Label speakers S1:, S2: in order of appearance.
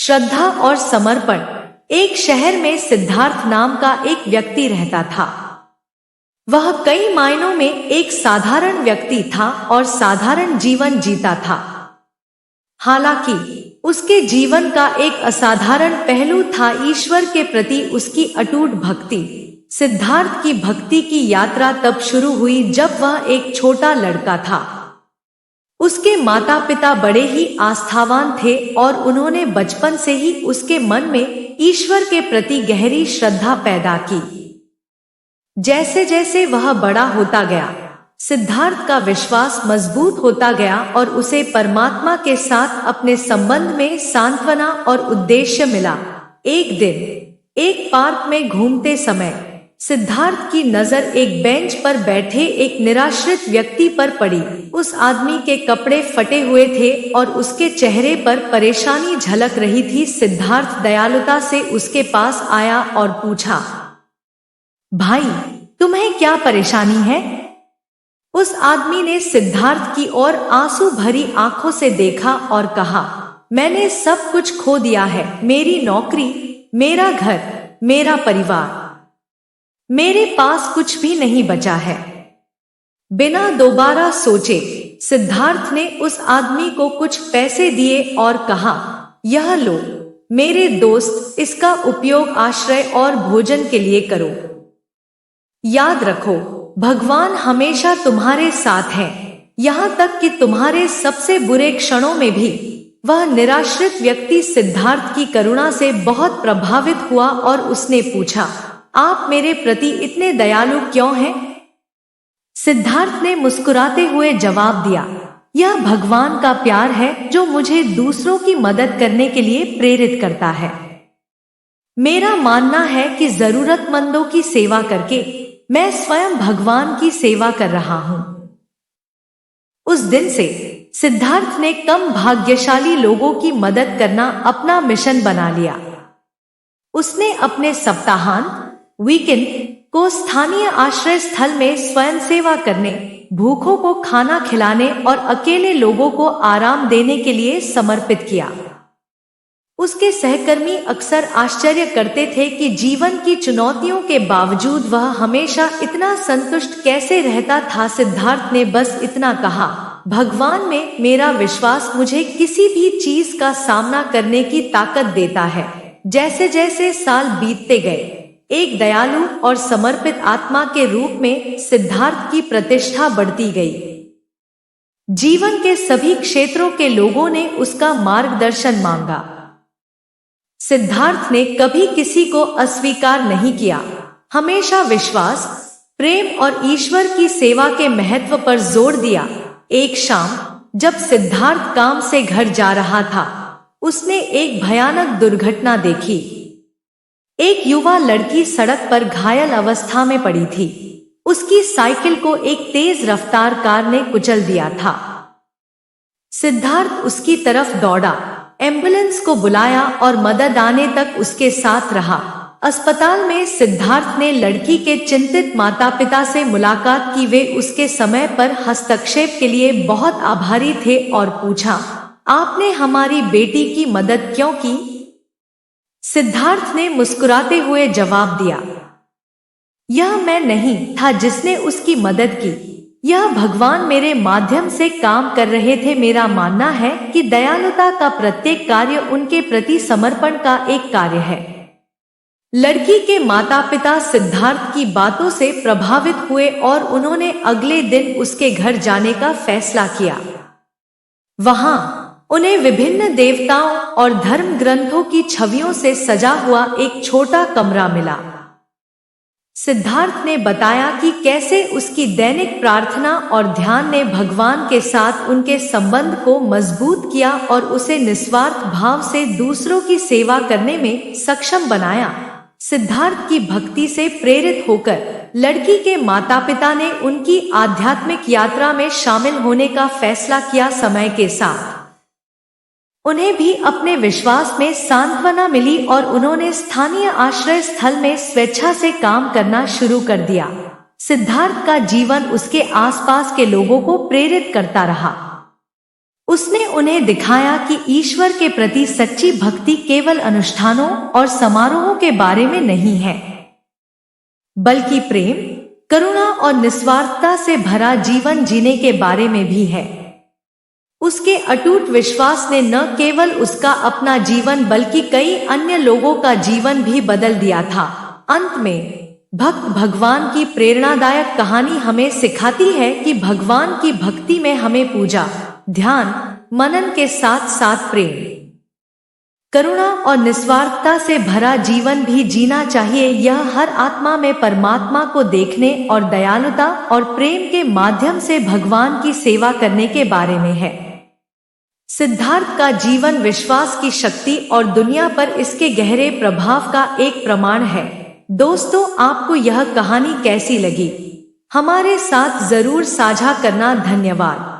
S1: श्रद्धा और समर्पण। एक शहर में सिद्धार्थ नाम का एक व्यक्ति रहता था। वह कई मायनों में एक साधारण व्यक्ति था और साधारण जीवन जीता था। हालांकि उसके जीवन का एक असाधारण पहलू था ईश्वर के प्रति उसकी अटूट भक्ति। सिद्धार्थ की भक्ति की यात्रा तब शुरू हुई जब वह एक छोटा लड़का था। उसके माता पिता बड़े ही आस्थावान थे और उन्होंने बचपन से ही उसके मन में ईश्वर के प्रति गहरी श्रद्धा पैदा की। जैसे जैसे वह बड़ा होता गया, सिद्धार्थ का विश्वास मजबूत होता गया और उसे परमात्मा के साथ अपने संबंध में सांत्वना और उद्देश्य मिला। एक दिन एक पार्क में घूमते समय सिद्धार्थ की नजर एक बेंच पर बैठे एक निराश्रित व्यक्ति पर पड़ी। उस आदमी के कपड़े फटे हुए थे और उसके चेहरे पर परेशानी झलक रही थी। सिद्धार्थ दयालुता से उसके पास आया और पूछा, भाई, तुम्हें क्या परेशानी है? उस आदमी ने सिद्धार्थ की ओर आंसू भरी आंखों से देखा और कहा, मैंने सब कुछ खो दिया है। मेरी नौकरी, मेरा घर, मेरा परिवार, मेरे पास कुछ भी नहीं बचा है। बिना दोबारा सोचे सिद्धार्थ ने उस आदमी को कुछ पैसे दिए और कहा, यह लो मेरे दोस्त, इसका उपयोग आश्रय और भोजन के लिए करो। याद रखो, भगवान हमेशा तुम्हारे साथ है, यहाँ तक कि तुम्हारे सबसे बुरे क्षणों में भी। वह निराश्रित व्यक्ति सिद्धार्थ की करुणा से बहुत प्रभावित हुआ और उसने पूछा, आप मेरे प्रति इतने दयालु क्यों हैं? सिद्धार्थ ने मुस्कुराते हुए जवाब दिया, यह भगवान का प्यार है जो मुझे दूसरों की मदद करने के लिए प्रेरित करता है। मेरा मानना है कि जरूरतमंदों की सेवा करके मैं स्वयं भगवान की सेवा कर रहा हूं। उस दिन से सिद्धार्थ ने कम भाग्यशाली लोगों की मदद करना अपना मिशन बना लिया। उसने अपने सप्ताहांत, वीकेंड को स्थानीय आश्रय स्थल में स्वयं सेवा करने, भूखों को खाना खिलाने और अकेले लोगों को आराम देने के लिए समर्पित किया। उसके सहकर्मी अक्सर आश्चर्य करते थे कि जीवन की चुनौतियों के बावजूद वह हमेशा इतना संतुष्ट कैसे रहता था। सिद्धार्थ ने बस इतना कहा, भगवान में मेरा विश्वास मुझे किसी भी चीज का सामना करने की ताकत देता है। जैसे जैसे साल बीतते गए, एक दयालु और समर्पित आत्मा के रूप में सिद्धार्थ की प्रतिष्ठा बढ़ती गई। जीवन के सभी क्षेत्रों के लोगों ने उसका मार्गदर्शन मांगा। सिद्धार्थ ने कभी किसी को अस्वीकार नहीं किया, हमेशा विश्वास, प्रेम और ईश्वर की सेवा के महत्व पर जोर दिया। एक शाम जब सिद्धार्थ काम से घर जा रहा था, उसने एक भयानक दुर्घटना देखी। एक युवा लड़की सड़क पर घायल अवस्था में पड़ी थी। उसकी साइकिल को एक तेज रफ्तार कार ने कुचल दिया था। सिद्धार्थ उसकी तरफ दौड़ा, एम्बुलेंस को बुलाया और मदद आने तक उसके साथ रहा। अस्पताल में सिद्धार्थ ने लड़की के चिंतित माता पिता से मुलाकात की। वे उसके समय पर हस्तक्षेप के लिए बहुत आभारी थे और पूछा, आपने हमारी बेटी की मदद क्यों की? सिद्धार्थ ने मुस्कुराते हुए जवाब दिया, यह मैं नहीं था जिसने उसकी मदद की, यह भगवान मेरे माध्यम से काम कर रहे थे। मेरा मानना है कि दयालुता का प्रत्येक कार्य उनके प्रति समर्पण का एक कार्य है। लड़की के माता पिता सिद्धार्थ की बातों से प्रभावित हुए और उन्होंने अगले दिन उसके घर जाने का फैसला किया। वहां उन्हें विभिन्न देवताओं और धर्म ग्रंथों की छवियों से सजा हुआ एक छोटा कमरा मिला। सिद्धार्थ ने बताया कि कैसे उसकी दैनिक प्रार्थना और ध्यान ने भगवान के साथ उनके संबंध को मजबूत किया और उसे निस्वार्थ भाव से दूसरों की सेवा करने में सक्षम बनाया। सिद्धार्थ की भक्ति से प्रेरित होकर लड़की के माता पिता ने उनकी आध्यात्मिक यात्रा में शामिल होने का फैसला किया। समय के साथ उन्हें भी अपने विश्वास में सांत्वना मिली और उन्होंने स्थानीय आश्रय स्थल में स्वेच्छा से काम करना शुरू कर दिया। सिद्धार्थ का जीवन उसके आसपास के लोगों को प्रेरित करता रहा। उसने उन्हें दिखाया कि ईश्वर के प्रति सच्ची भक्ति केवल अनुष्ठानों और समारोहों के बारे में नहीं है, बल्कि प्रेम, करुणा और निस्वार्थता से भरा जीवन जीने के बारे में भी है। उसके अटूट विश्वास ने न केवल उसका अपना जीवन बल्कि कई अन्य लोगों का जीवन भी बदल दिया था। अंत में भक्त भगवान की प्रेरणादायक कहानी हमें सिखाती है कि भगवान की भक्ति में हमें पूजा, ध्यान, मनन के साथ साथ प्रेम, करुणा और निस्वार्थता से भरा जीवन भी जीना चाहिए। यह हर आत्मा में परमात्मा को देखने और दयालुता और प्रेम के माध्यम से भगवान की सेवा करने के बारे में है। सिद्धार्थ का जीवन विश्वास की शक्ति और दुनिया पर इसके गहरे प्रभाव का एक प्रमाण है। दोस्तों, आपको यह कहानी कैसी लगी? हमारे साथ जरूर साझा करना। धन्यवाद।